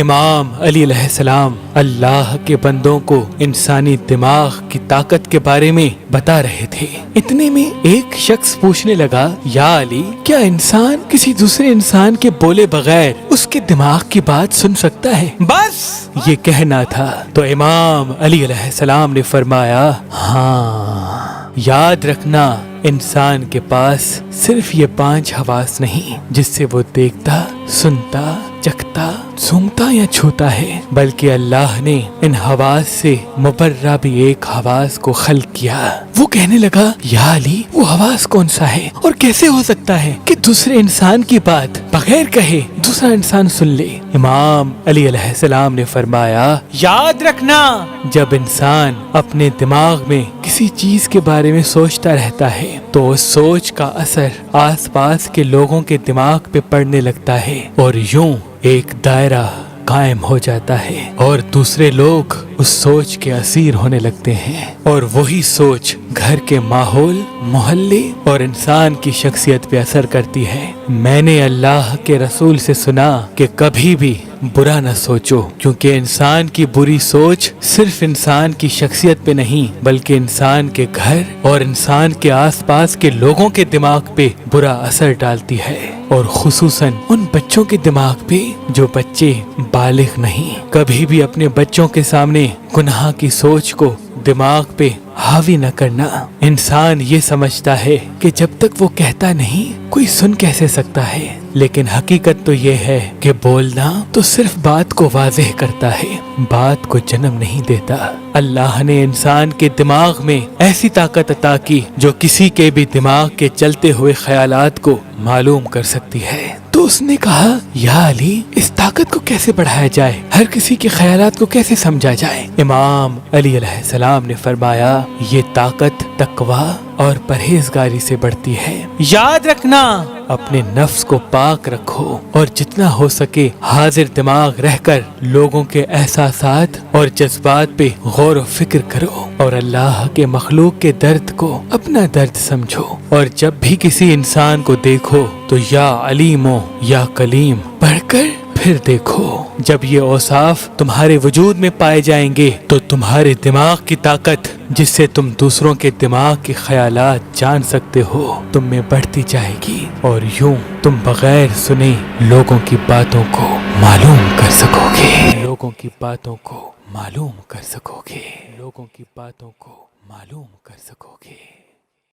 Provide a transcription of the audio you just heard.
امام علی علیہ السلام اللہ کے بندوں کو انسانی دماغ کی طاقت کے بارے میں بتا رہے تھے۔ اتنے میں ایک شخص پوچھنے لگا، یا علی، کیا انسان کسی دوسرے انسان کے بولے بغیر اس کے دماغ کی بات سن سکتا ہے؟ بس یہ کہنا تھا تو امام علی علیہ السلام نے فرمایا، ہاں، یاد رکھنا انسان کے پاس صرف یہ 5 حواس نہیں جس سے وہ دیکھتا، سنتا، چکھتا، سونگھتا یا چھوتا ہے، بلکہ اللہ نے ان حواس سے مبرہ بھی ایک حواس کو خلق کیا۔ وہ کہنے لگا، یا علی، وہ حواس کون سا ہے اور کیسے ہو سکتا ہے کہ دوسرے انسان کی بات بغیر کہے دوسرا انسان سن لے؟ امام علی علیہ السلام نے فرمایا، یاد رکھنا جب انسان اپنے دماغ میں کسی چیز کے بارے میں سوچتا رہتا ہے تو اس سوچ کا اثر آس پاس کے لوگوں کے دماغ پہ پڑنے لگتا ہے اور یوں ایک دائرہ قائم ہو جاتا ہے اور دوسرے لوگ اس سوچ کے اسیر ہونے لگتے ہیں، اور وہی سوچ گھر کے ماحول، محلے اور انسان کی شخصیت پہ اثر کرتی ہے۔ میں نے اللہ کے رسول سے سنا کہ کبھی بھی برا نہ سوچو، کیونکہ انسان کی بری سوچ صرف انسان کی شخصیت پہ نہیں بلکہ انسان کے گھر اور انسان کے آس پاس کے لوگوں کے دماغ پہ برا اثر ڈالتی ہے، اور خصوصاً ان بچوں کے دماغ پہ جو بچے بالغ نہیں۔ کبھی بھی اپنے بچوں کے سامنے گناہ کی سوچ کو دماغ پہ حاوی نہ کرنا۔ انسان یہ سمجھتا ہے کہ جب تک وہ کہتا نہیں کوئی سن کیسے سکتا ہے، لیکن حقیقت تو یہ ہے کہ بولنا تو صرف بات کو واضح کرتا ہے، بات کو جنم نہیں دیتا۔ اللہ نے انسان کے دماغ میں ایسی طاقت عطا کی جو کسی کے بھی دماغ کے چلتے ہوئے خیالات کو معلوم کر سکتی ہے۔ تو اس نے کہا، یا علی، اس طاقت کو کیسے بڑھایا جائے، ہر کسی کے خیالات کو کیسے سمجھا جائے؟ امام علی علیہ السلام نے فرمایا، یہ طاقت تقویٰ اور پرہیزگاری سے بڑھتی ہے۔ یاد رکھنا اپنے نفس کو پاک رکھو اور جتنا ہو سکے حاضر دماغ رہ کر لوگوں کے احساسات اور جذبات پہ غور و فکر کرو، اور اللہ کے مخلوق کے درد کو اپنا درد سمجھو، اور جب بھی کسی انسان کو دیکھو تو یا علیم یا کلیم پڑھ کر پھر دیکھو۔ جب یہ اوصاف تمہارے وجود میں پائے جائیں گے تو تمہارے دماغ کی طاقت جس سے تم دوسروں کے دماغ کے خیالات جان سکتے ہو تم میں بڑھتی جائے گی، اور یوں تم بغیر سنے لوگوں کی باتوں کو معلوم کر سکو گے، لوگوں کی باتوں کو معلوم کر سکو گے، لوگوں کی باتوں کو معلوم کر سکو گے۔